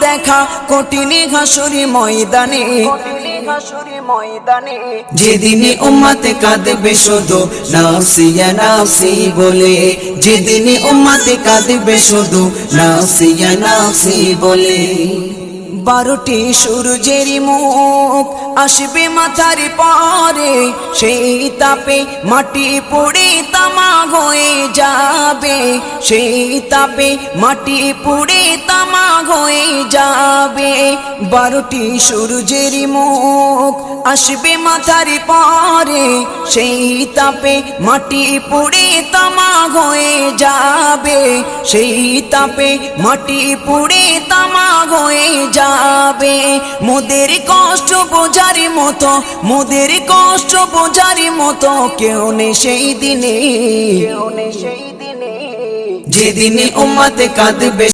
দেখা কঠিন হাসুরি ময়দানে, যেদিনে উম্মতে কাঁদবে শুধু নাফসিয়া নাফসি বলে, যেদিনে উম্মতে কাঁদবে শুধু নাফসিয়া নাফসি বলে। 12টি সূর্যের মুখ আসবে মাথার পরে, সেই তাপে মাটি পুড়ে তামা হয়ে যাবে, সেই তাপে মাটি পুড়ে তামা হয়ে যাবে। 12টি সূর্যের মুখ আসবে মাথার পরে, সেই তাপে মাটি পুড়ে তামা হয়ে যাবে, সেই তাপে মাটি পুড়ে তামা হয়ে যাবে। মোদের কষ্ট বোঝার মতো, মোদের কষ্ট বোঝার মতো কেউ নেই সেই দিনে, যেদিনে উম্মতে কাঁদবে